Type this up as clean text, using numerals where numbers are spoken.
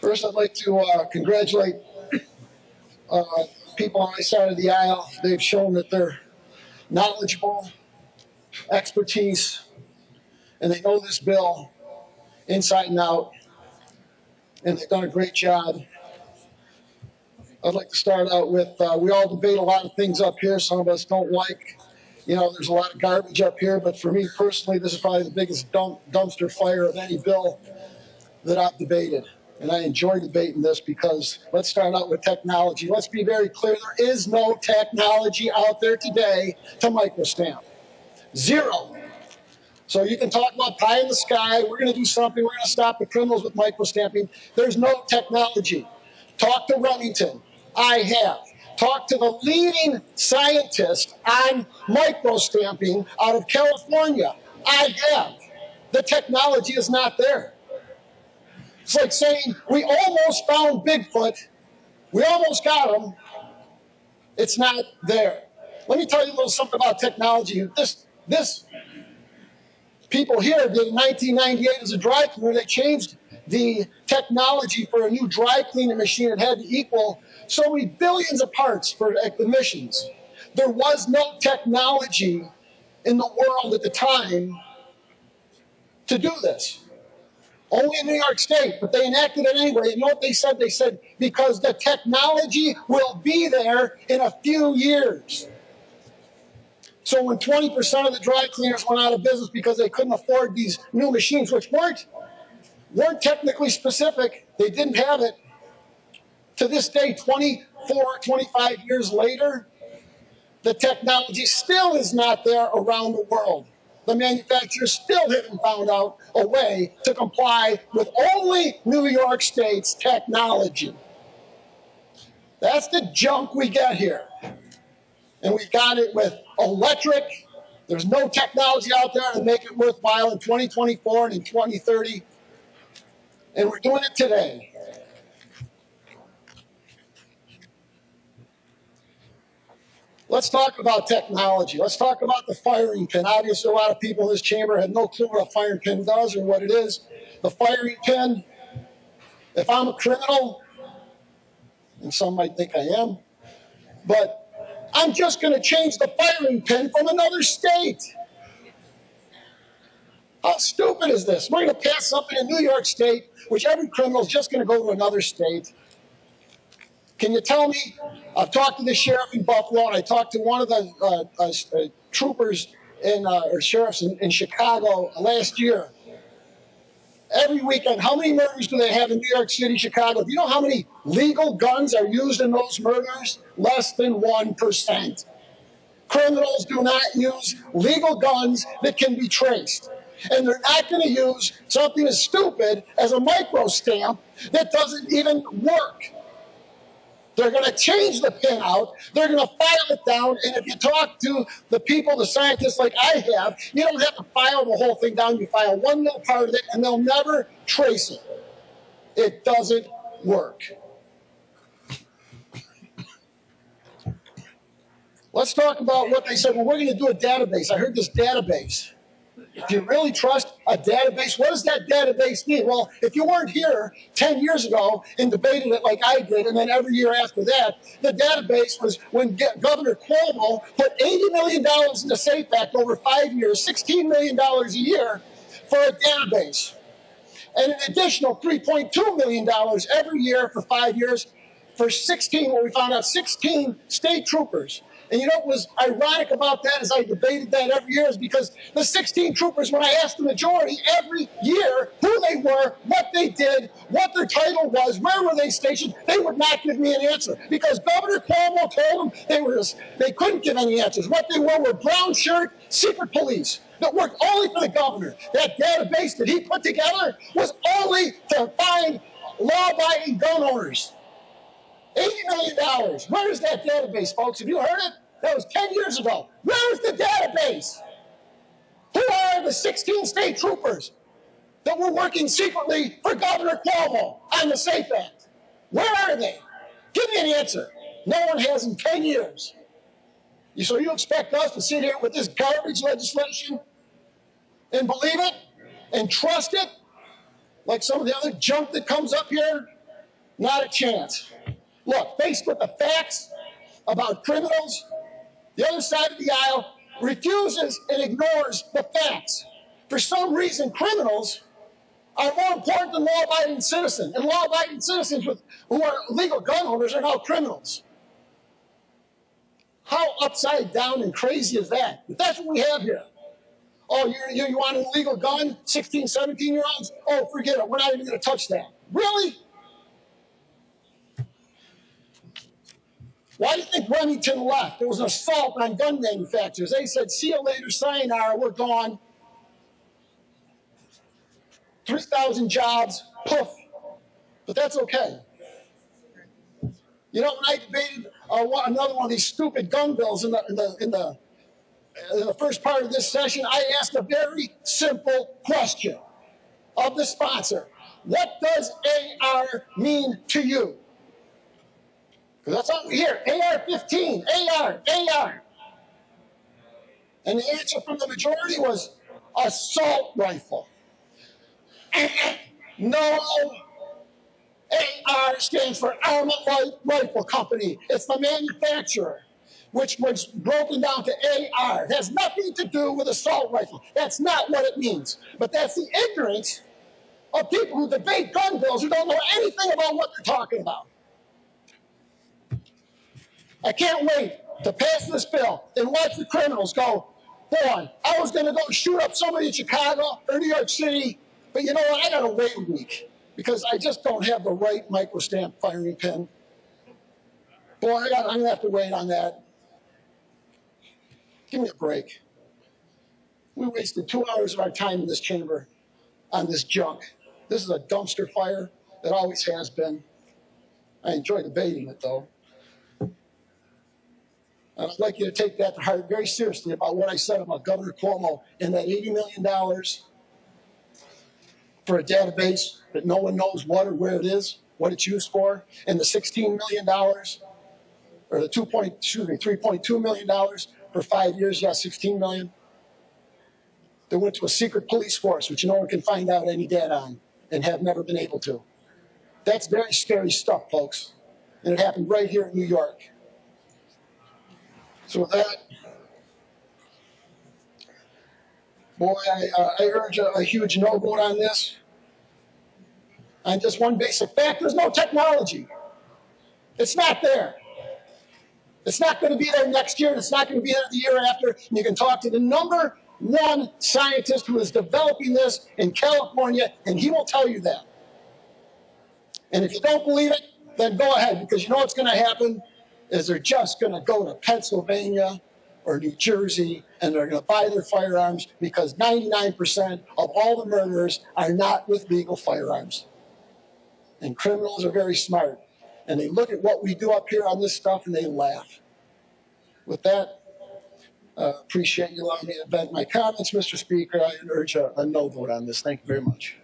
First, I'd like to congratulate people on my side of the aisle. They've shown that they're knowledgeable, expertise, and they know this bill inside and out, and they've done a great job. I'd like to start out with, we all debate a lot of things up here some of us don't like. You know, there's a lot of garbage up here, but for me personally, this is probably the biggest dumpster fire of any bill that I've debated. And I enjoy debating this because let's start out with technology. Let's be very clear, there is no technology out there today to microstamp. Zero. So you can talk about pie in the sky, we're going to do something, we're going to stop the criminals with microstamping. There's no technology. Talk to Remington. I have. Talk to the leading scientist on microstamping out of California. I have. The technology is not there. It's like saying, we almost found Bigfoot. We almost got him. It's not there. Let me tell you a little something about technology. This people here did in 1998 as a dry cleaner. They changed the technology for a new dry cleaning machine. It had to equal so many billions of parts for emissions. There was no technology in the world at the time to do this. Only in New York State, but they enacted it anyway. You know what they said? They said, because the technology will be there in a few years. So when 20% of the dry cleaners went out of business because they couldn't afford these new machines, which weren't technically specific, they didn't have it. To this day, 24, 25 years later, the technology still is not there around the world. The manufacturers still haven't found out a way to comply with only New York State's technology. That's the junk we get here. And we got it with electric. There's no technology out there to make it worthwhile in 2024 and in 2030. And we're doing it today. Let's talk about technology. Let's talk about the firing pin. Obviously, a lot of people in this chamber have no clue what a firing pin does or what it is. The firing pin, if I'm a criminal, and some might think I am, but I'm just going to change the firing pin from another state. How stupid is this? We're going to pass something in New York State, which every criminal is just going to go to another state. Can you tell me? I've talked to the sheriff in Buffalo, and I talked to one of the troopers or sheriffs in Chicago last year. Every weekend, how many murders do they have in New York City, Chicago? Do you know how many legal guns are used in those murders? Less than 1%. Criminals do not use legal guns that can be traced. And they're not going to use something as stupid as a micro stamp that doesn't even work. They're going to change the pin out. They're going to file it down. And if you talk to the people, the scientists like I have, you don't have to file the whole thing down. You file one little part of it, and they'll never trace it. It doesn't work. Let's talk about what they said. Well, we're going to do a database. I heard this database. If you really trust a database, what does that database mean? Well, if you weren't here 10 years ago and debated it like I did, and then every year after that, the database was when Governor Cuomo put $80 million in the SAFE Act over 5 years, $16 million a year for a database. And an additional $3.2 million every year for 5 years for 16, what we found out, 16 state troopers. And you know what was ironic about that as I debated that every year is because the 16 troopers, when I asked the majority every year who they were, what they did, what their title was, where were they stationed, they would not give me an answer because Governor Cuomo told them they couldn't give any answers. What they were brown shirt secret police that worked only for the governor. That database that he put together was only to find law-abiding gun owners. $80 million. Where is that database, folks? Have you heard it? That was 10 years ago. Where is the database? Who are the 16 state troopers that were working secretly for Governor Cuomo on the SAFE Act? Where are they? Give me an answer. No one has in 10 years. So you expect us to sit here with this garbage legislation and believe it and trust it like some of the other junk that comes up here? Not a chance. Look, faced with the facts about criminals, the other side of the aisle refuses and ignores the facts. For some reason, criminals are more important than law-abiding citizens, and law-abiding citizens who are legal gun owners are now criminals. How upside down and crazy is that? But that's what we have here. Oh, you want an illegal gun? 16, 17-year-olds? Oh, forget it. We're not even going to touch that. Really? Why do you think Remington left? There was an assault on gun manufacturers. They said, see you later, sayonara, we're gone. 3,000 jobs, poof. But that's okay. You know, when I debated another one of these stupid gun bills in the first part of this session, I asked a very simple question of the sponsor. What does AR mean to you? Because that's all we hear. AR-15, AR. And the answer from the majority was assault rifle. No. AR stands for Armament Light Rifle Company. It's the manufacturer, which was broken down to AR. It has nothing to do with assault rifle. That's not what it means. But that's the ignorance of people who debate gun bills who don't know anything about what they're talking about. I can't wait to pass this bill and watch the criminals go, boy, I was going to go shoot up somebody in Chicago or New York City, but you know what? I got to wait a week because I just don't have the right microstamp firing pin. Boy, I'm going to have to wait on that. Give me a break. We wasted 2 hours of our time in this chamber on this junk. This is a dumpster fire. It always has been. I enjoy debating it, though. And I'd like you to take that to heart very seriously about what I said about Governor Cuomo and that $80 million for a database that no one knows what or where it is, what it's used for, and the $16 million, or the $3.2 million for 5 years, yeah, $16 million. They went to a secret police force, which no one can find out any data on, and have never been able to. That's very scary stuff, folks. And it happened right here in New York. So with that, boy, I urge a huge no vote on this. On just one basic fact, there's no technology. It's not there. It's not going to be there next year, and it's not going to be there the year after. And you can talk to the #1 scientist who is developing this in California, and he will tell you that. And if you don't believe it, then go ahead, because you know what's going to happen is they're just going to go to Pennsylvania or New Jersey, and they're going to buy their firearms because 99% of all the murderers are not with legal firearms. And criminals are very smart. And they look at what we do up here on this stuff and they laugh. With that, appreciate you allowing me to vent my comments, Mr. Speaker. I urge a no vote on this. Thank you very much.